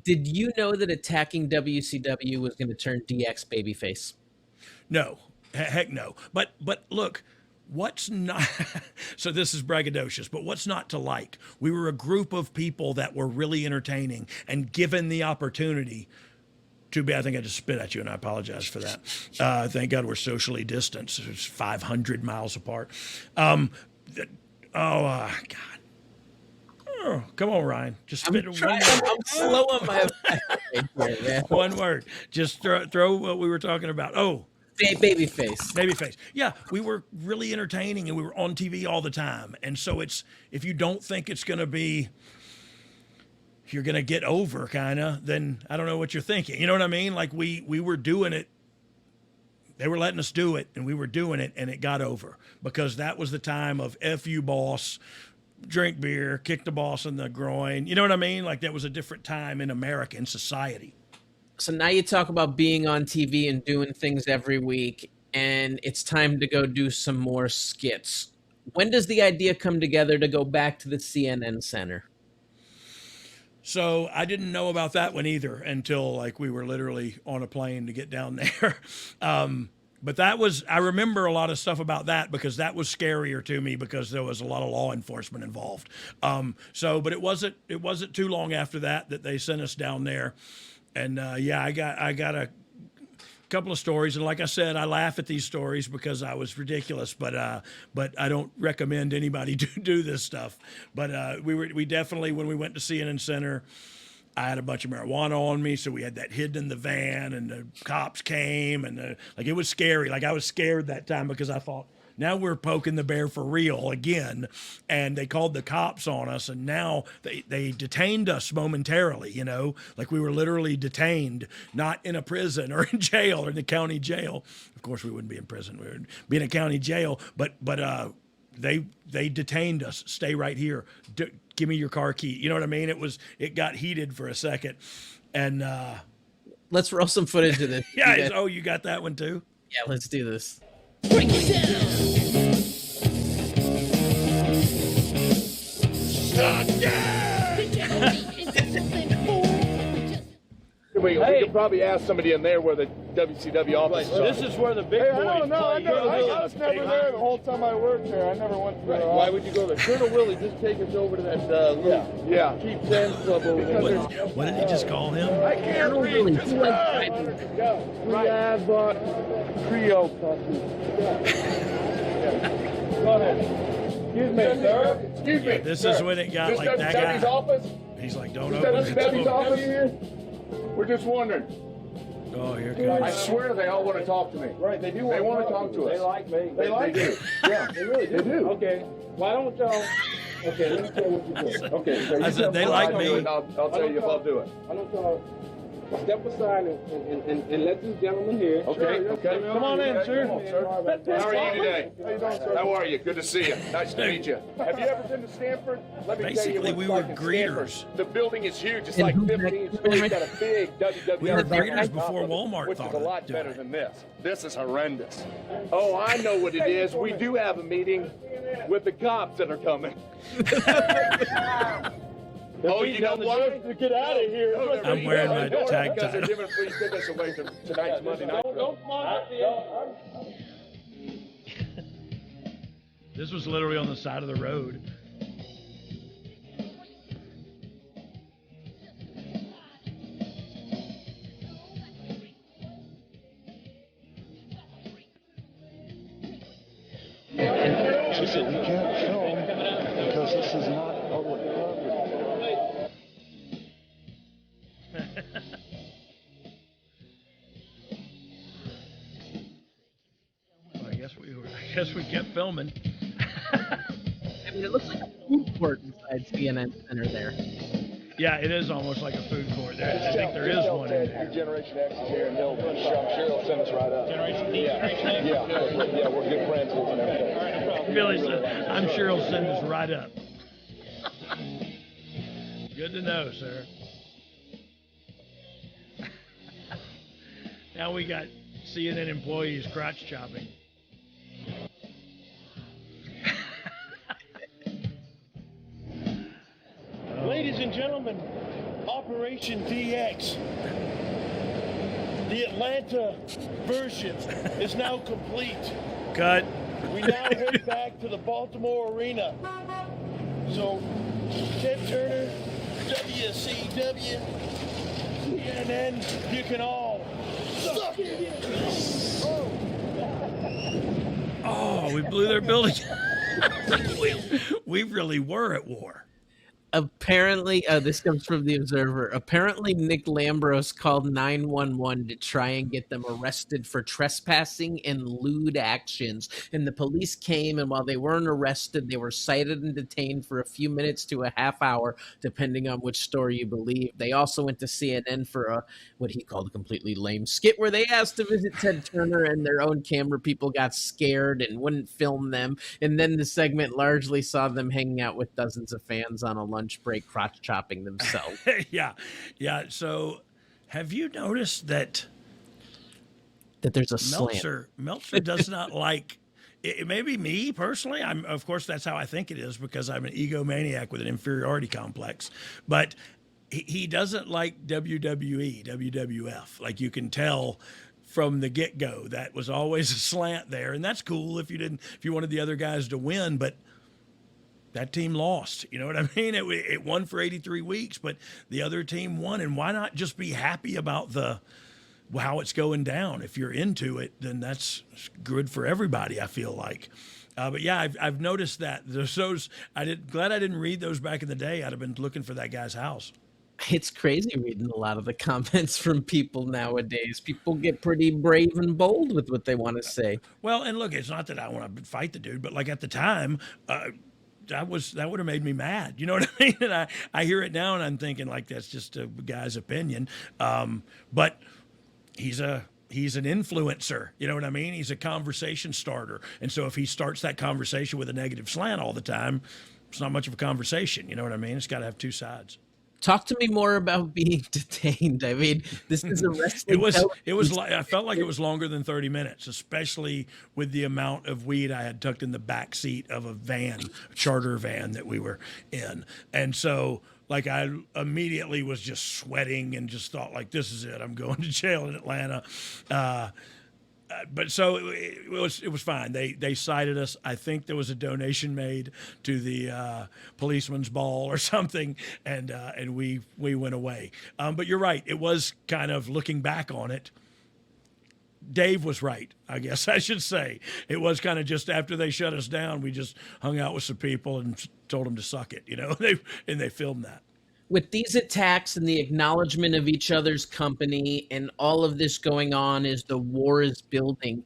Did you know that attacking WCW was going to turn DX babyface? No, heck no. But look, what's not so this is braggadocious, but what's not to like? We were a group of people that were really entertaining and given the opportunity to be. I think I just spit at you, and I apologize for that. Thank God we're socially distanced. It's 500 miles apart. God. Oh, come on, Ryan. Just spit one word. I'm slow on my One word. Just throw what we were talking about. Oh, babyface. Babyface. Yeah, we were really entertaining and we were on TV all the time. And so it's, if you don't think it's going to be, you're going to get over kind of, then I don't know what you're thinking. You know what I mean? Like we were doing it. They were letting us do it and we were doing it and it got over because that was the time of F you boss, drink beer, kick the boss in the groin. You know what I mean? Like that was a different time in American society. So now you talk about being on TV and doing things every week, and it's time to go do some more skits. When does the idea come together to go back to the CNN Center? So I didn't know about that one either until like we were literally on a plane to get down there. But that was, I remember a lot of stuff about that because that was scarier to me because there was a lot of law enforcement involved. But it wasn't too long after that they sent us down there. And I got a couple of stories, and like I said, I laugh at these stories because I was ridiculous. But I don't recommend anybody do this stuff. But we definitely, when we went to CNN Center, I had a bunch of marijuana on me, so we had that hidden in the van, and the cops came, and like it was scary. Like I was scared that time because I thought, now we're poking the bear for real again. And they called the cops on us, and now they detained us momentarily, you know, like we were literally detained, not in a prison or in jail or in the county jail. Of course, we wouldn't be in prison. We would be in a county jail, but they detained us. Stay right here. Give me your car key. You know what I mean? It got heated for a second. And let's roll some footage of this. Yeah. Oh, you got that one too? Yeah, let's do this. Break it down. Stop, yeah! We could probably ask somebody in there where the WCW office is. This is where the big boys I don't know. play. I was never there the whole time I worked there. I never went to their office. Why would you go there? Colonel Willie, just take us over to that Yeah. cheap Sam's Club over there. What did he just call him? I can't read. Just Free ad bought trio coffee. Go ahead. Excuse me, sir. Excuse me. This is when it got like that guy. Office? He's like, don't Is open that it. office here? We're just wondering. Oh, here I comes. swear they all want to talk to me. Right, they do. They want to talk to us. They like me. They like you. Yeah, They really do. They do. Okay. Why don't y'all? Okay, let me tell you what you do. Okay, so I you said tell they me like what I me. do, and I'll tell you if I'll do it. Why don't y'all step aside and let these gentlemen here. Okay, okay. Come on in, sir. Come on, sir. How are you today? How you doing, sir? How are you? Good to see you. Nice to meet you. Have you ever been to Stanford? Let me tell you Basically, what we it's were like in greeters. Stanford. The building is huge. It's And like who's 15 that? stories. Got a big WWF. We were banner greeters on top before of it, Walmart which thought is a of lot doing better it. than this. This is horrendous. Oh, I know what it is. We do have a meeting with the cops that are coming. Oh, you know what? To get out of here. I'm wearing my tag because they're tie. giving free tickets away to tonight's Monday night. Don't come on up here. This was literally on the side of the road. She said, "You can't film because this is not public property." Well, I guess we kept filming. I mean, it looks like a food court inside CNN Center there. Yeah, it is almost like a food court there. I think there is one in there. Generation X is here, and I'm sure he'll send us right up. Generation D, Yeah, yeah, we're good friends with him and everything. Billy said, I'm sure he'll send us right up. Good to know, sir. Now we got CNN employees crotch chopping. Ladies and gentlemen, Operation DX LAX. The Atlanta version is now complete. Cut. We now head back to the Baltimore Arena. So, Ted Turner, WCW, CNN, you can all suck it. Oh, we blew their building. we really were at war. Apparently, this comes from the Observer. Apparently, Nick Lambros called 911 to try and get them arrested for trespassing and lewd actions. And the police came, and while they weren't arrested, they were cited and detained for a few minutes to a half hour, depending on which story you believe. They also went to CNN for what he called a completely lame skit where they asked to visit Ted Turner, and their own camera people got scared and wouldn't film them. And then the segment largely saw them hanging out with dozens of fans on a lunch break, crotch chopping themselves. Yeah. So have you noticed that there's a slant? Meltzer does not like it. Maybe me personally, of course that's how I think it is because I'm an egomaniac with an inferiority complex, but he doesn't like WWE, WWF. Like you can tell from the get-go that was always a slant there, and that's cool if you wanted the other guys to win, but that team lost. You know what I mean? It won for 83 weeks, but the other team won. And why not just be happy about how it's going down? If you're into it, then that's good for everybody, I feel like. But yeah, I've noticed that. Glad I didn't read those back in the day. I'd have been looking for that guy's house. It's crazy reading a lot of the comments from people nowadays. People get pretty brave and bold with what they want to say. Well, and look, it's not that I want to fight the dude, but like at the time, that would have made me mad. You know what I mean? And I hear it now and I'm thinking like that's just a guy's opinion. But he's an influencer. You know what I mean? He's a conversation starter. And so if he starts that conversation with a negative slant all the time, it's not much of a conversation. You know what I mean? It's got to have two sides. Talk to me more about being detained. I mean, this is a wrestling. It was like I felt like it was longer than 30 minutes, especially with the amount of weed I had tucked in the back seat of a charter van that we were in. And so like I immediately was just sweating and just thought like, this is it. I'm going to jail in Atlanta. But so it was fine. They cited us. I think there was a donation made to the policeman's ball or something, and we went away. But you're right. It was kind of looking back on it. Dave was right, I guess I should say. It was kind of just after they shut us down, we just hung out with some people and told them to suck it, you know. They filmed that. With these attacks and the acknowledgement of each other's company and all of this going on as the war is building,